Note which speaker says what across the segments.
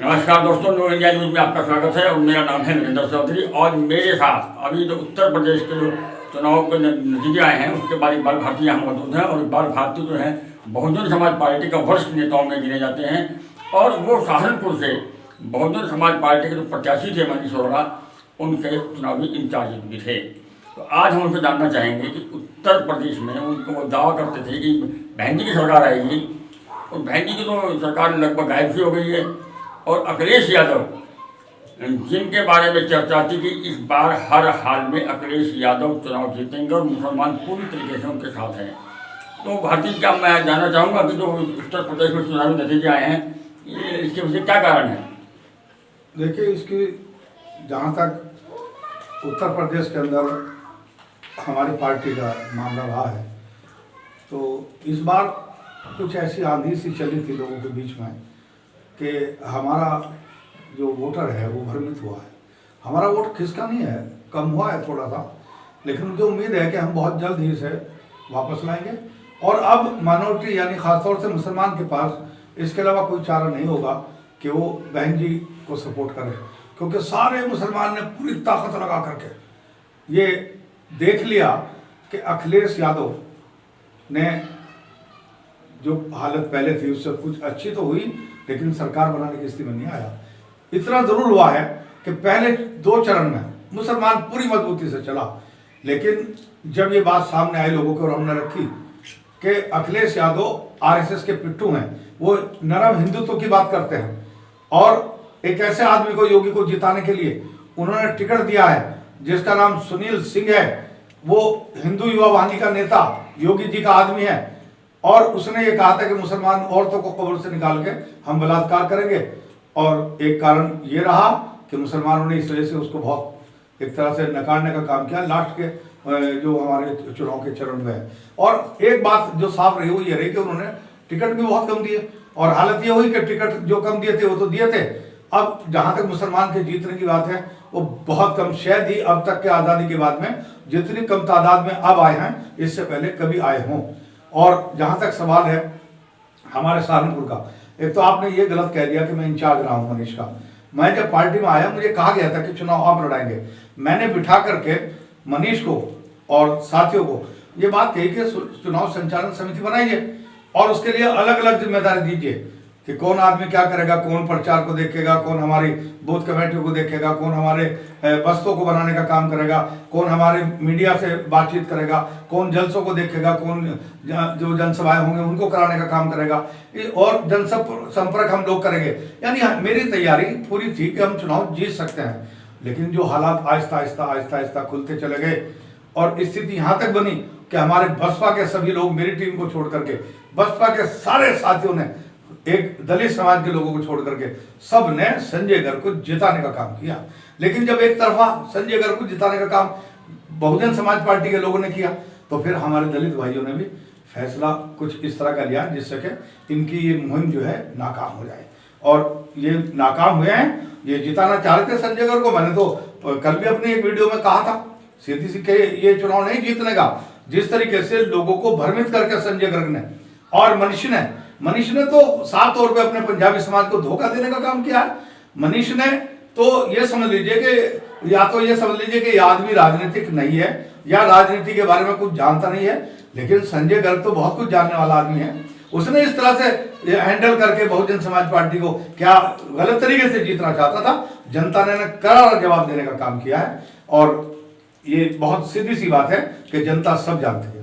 Speaker 1: नमस्कार दोस्तों, new India news में आपका स्वागत है और मेरा नाम है नरेंद्र चौधरी। और मेरे साथ अभी जो उत्तर प्रदेश के जो चुनाव के नतीजे आए हैं उसके बाद इकबाल भारती यहाँ मौजूद हैं। और इकबाल भारती जो है बहुजन समाज पार्टी का वरिष्ठ नेताओं में गिने जाते हैं और वो सहारनपुर से बहुजन समाज पार्टी के जो प्रत्याशी थे मनीष अरोड़ा, उनके चुनावी इंचार्ज भी थे। तो आज हम उनसे जानना चाहेंगे कि उत्तर प्रदेश में उनको वो दावा करते थे कि बहन जी की सरकार आएगी और बहन जी की तो सरकार लगभग गायब सी हो गई है। और अखिलेश यादव, जिनके बारे में चर्चा थी कि इस बार हर हाल में अखिलेश यादव चुनाव जीतेंगे और मुसलमान पूरी तरीके से उनके साथ हैं। तो भारतीय क्या मैं जानना चाहूँगा कि जो उत्तर प्रदेश में चुनावी नतीजे आए हैं इसके पीछे क्या कारण है?
Speaker 2: देखिए, इसकी जहाँ तक उत्तर प्रदेश के अंदर हमारी पार्टी का मामला रहा है, तो इस बार कुछ ऐसी आंधी सी चली थी लोगों के बीच में कि हमारा जो वोटर है वो भ्रमित हुआ है। हमारा वोट खिसका नहीं है, कम हुआ है थोड़ा सा, लेकिन मुझे उम्मीद है कि हम बहुत जल्द ही इसे वापस लाएंगे। और अब माइनॉरिटी यानी खासतौर से मुसलमान के पास इसके अलावा कोई चारा नहीं होगा कि वो बहन जी को सपोर्ट करें, क्योंकि सारे मुसलमान ने पूरी ताकत लगा करके ये देख लिया कि अखिलेश यादव ने जो हालत पहले थी उससे कुछ अच्छी तो हुई, लेकिन सरकार बनाने की स्थिति में नहीं आया। इतना जरूर हुआ है कि पहले 2 चरण में मुसलमान पूरी मजबूती से चला, लेकिन जब ये बात सामने आई लोगों को और हमने रखी कि अखिलेश यादव आरएसएस के पिट्ठू हैं, वो नरम हिंदुत्व की बात करते हैं और एक ऐसे आदमी को, योगी को जिताने के लिए उन्होंने टिकट दिया है जिसका नाम सुनील सिंह है। वो हिंदू युवा वाहिनी का नेता योगी जी का आदमी है और उसने ये कहा था कि मुसलमान औरतों को कब्र से निकाल के हम बलात्कार करेंगे। और एक कारण ये रहा कि मुसलमानों ने इस वजह से उसको बहुत एक तरह से नकारने का काम किया लास्ट के जो हमारे चुनाव के चरण में है। और एक बात जो साफ रही वो ये रही कि उन्होंने टिकट भी बहुत कम दिए और हालत ये हुई कि टिकट जो कम दिए थे वो तो दिए थे, अब जहां तक मुसलमान के जीतने की बात है वो बहुत कम, शायद ही अब तक के आज़ादी के बाद में जितनी कम तादाद में अब आए हैं इससे पहले कभी आए हों। और जहां तक सवाल है हमारे सहारनपुर का, एक तो आपने ये गलत कह दिया कि मैं इंचार्ज रहा हूं मनीष का। मैं जब पार्टी में आया मुझे कहा गया था कि चुनाव आप लड़ाएंगे। मैंने बिठा करके मनीष को और साथियों को ये बात कही कि चुनाव संचालन समिति बनाइए और उसके लिए अलग अलग जिम्मेदारी दीजिए कि कौन आदमी क्या करेगा, कौन प्रचार को देखेगा, कौन हमारी बूथ कमेटियों को देखेगा, कौन हमारे बस्तों को बनाने का काम करेगा, कौन हमारे मीडिया से बातचीत करेगा, कौन जलसों को देखेगा, कौन जो जनसभाएं होंगे उनको कराने का काम करेगा और जनसंपर्क हम लोग करेंगे। यानी मेरी तैयारी पूरी थी कि हम चुनाव जीत सकते हैं, लेकिन जो हालात आहिस्ता आहिस्ता खुलते चले गए और स्थिति यहाँ तक बनी कि हमारे बसपा के सभी लोग, मेरी टीम को छोड़ करके बसपा के सारे साथियों ने, एक दलित समाज के लोगों को छोड़ करके सब ने संजय गर्ग को जिताने का काम किया। लेकिन जब एक तरफा संजय गर्ग को जिताने का काम बहुजन समाज पार्टी के लोगों ने किया तो फिर हमारे दलित भाइयों ने भी फैसला कुछ इस तरह का लिया जिससे कि इनकी ये मुहिम जो है नाकाम हो जाए। और ये नाकाम हुए हैं, ये जिताना चाह रहे थे संजय गर्ग को। मैंने तो कल भी अपनी एक वीडियो में कहा था सीधी सी के ये चुनाव नहीं जीतने का। जिस तरीके से लोगों को भ्रमित करके संजय गर्ग ने और मनीष ने तो साफ तौर पे अपने पंजाबी समाज को धोखा देने का काम किया है। मनीष ने तो ये समझ लीजिए कि या तो ये समझ लीजिए कि यह आदमी राजनीतिक नहीं है या राजनीति के बारे में कुछ जानता नहीं है, लेकिन संजय गर्ग तो बहुत कुछ जानने वाला आदमी है। उसने इस तरह से हैंडल करके बहुजन समाज पार्टी को क्या गलत तरीके से जीतना चाहता था, जनता ने करारा जवाब देने का काम किया है। और ये बहुत सीधी सी बात है कि जनता सब जानती है।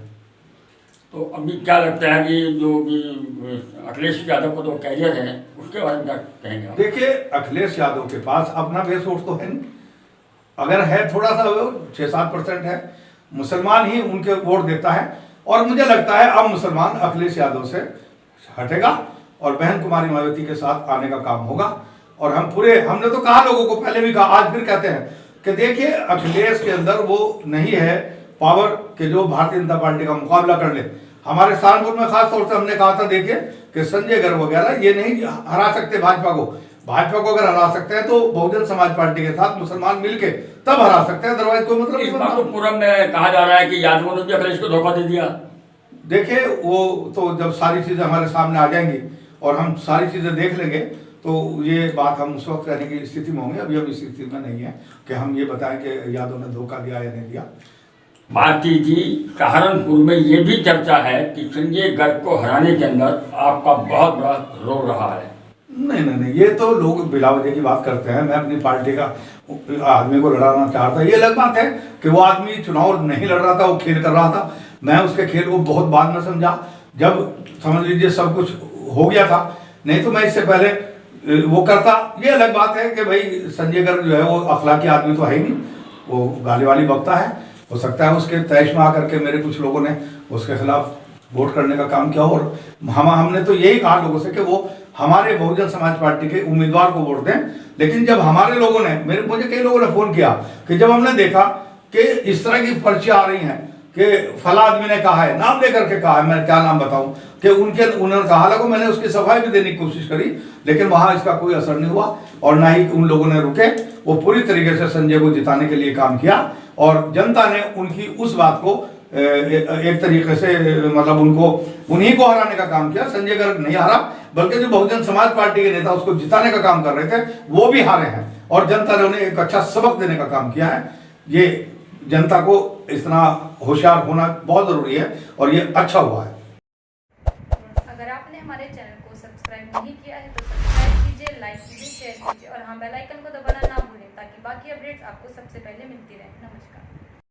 Speaker 1: तो अभी क्या लगता है कि जो अखिलेश यादव को तो कैरियर है उसके बारे में क्या कहेंगे?
Speaker 2: देखिए, अखिलेश यादव के पास अपना बेस वोट तो है नहीं, अगर है थोड़ा सा 6-7% है, मुसलमान ही उनके वोट देता है। और मुझे लगता है अब मुसलमान अखिलेश यादव से हटेगा और बहन कुमारी मायावती के साथ आने का काम होगा। और हमने तो कहा लोगों को, पहले भी कहा, आज फिर कहते हैं कि देखिए अखिलेश के अंदर वो नहीं है पावर के जो भारतीय जनता पार्टी का मुकाबला कर ले। हमारे सहारनपुर में खास तौर से हमने कहा था देखिए कि संजय गर्ग वगैरह ये नहीं हरा सकते भाजपा को। भाजपा को अगर हरा सकते हैं तो बहुजन समाज पार्टी के साथ मुसलमान मिलके तब हरा सकते हैं, अदरवाइज कोई मतलब
Speaker 1: इस बात को पूरब में कहा जा रहा है कि यादवों ने भी अखिलेश को धोखा दे दिया।
Speaker 2: देखिए, वो तो जब सारी चीजें हमारे सामने आ जाएंगी और हम सारी चीजें देख लेंगे तो ये बात हम उस वक्त कहने की स्थिति में होंगे, अभी हम इस स्थिति में नहीं है कि हम ये बताएं कि यादव ने धोखा दिया या नहीं दिया।
Speaker 1: भारती जी, सहारनपुर में ये भी चर्चा है कि संजय गर्ग को हराने के अंदर आपका बहुत बड़ा रोल रहा है।
Speaker 2: नहीं, ये तो लोग बिला वजह की बात करते हैं। मैं अपनी पार्टी का आदमी को लड़ाना चाहता, ये अलग बात है कि वो आदमी चुनाव नहीं लड़ रहा था, वो खेल कर रहा था। मैं उसके खेल को बहुत बाद में समझा, जब समझ लीजिए सब कुछ हो गया था। नहीं तो मैं इससे पहले वो करता। ये अलग बात है कि भाई संजय गर्ग जो है वो अखलाकी आदमी तो है ही नहीं, वो गाली वाली बकता है। हो सकता है उसके तैश में आकर के मेरे कुछ लोगों ने उसके खिलाफ वोट करने का काम किया, और हमने तो यही कहा लोगों से कि वो हमारे बहुजन समाज पार्टी के उम्मीदवार को वोट दें। लेकिन जब हमारे लोगों ने मुझे कई लोगों ने फोन किया कि जब हमने देखा कि इस तरह की पर्चियां आ रही हैं कि फला आदमी ने कहा है, नाम लेकर के कहा है, मैं क्या नाम बताऊं, कि उन्होंने कहा, हालांकि मैंने उसकी सफाई भी देने की कोशिश करी, लेकिन वहां इसका कोई असर नहीं हुआ और ना ही उन लोगों ने रुके। वो पूरी तरीके से संजय को जिताने के लिए काम किया और जनता ने उनकी उस बात को एक तरीके से मतलब उन्हीं को हराने का काम किया। संजय गर्ग नहीं हारा, बल्कि जो बहुजन समाज पार्टी के नेता उसको जिताने का काम कर रहे थे वो भी हारे हैं, और जनता ने उन्हें एक अच्छा सबक देने का काम किया है। ये जनता को इतना होशियार होना बहुत जरूरी है और ये अच्छा हुआ है।
Speaker 3: अगर आपने हमारे चैनल को सब्सक्राइब नहीं किया है तो सब्सक्राइब कीजिए, लाइक कीजिए, शेयर कीजिए और हाँ बेल आइकन को दबाना ना भूलें ताकि बाकी अपडेट्स आपको सबसे पहले मिलती रहे। नमस्कार।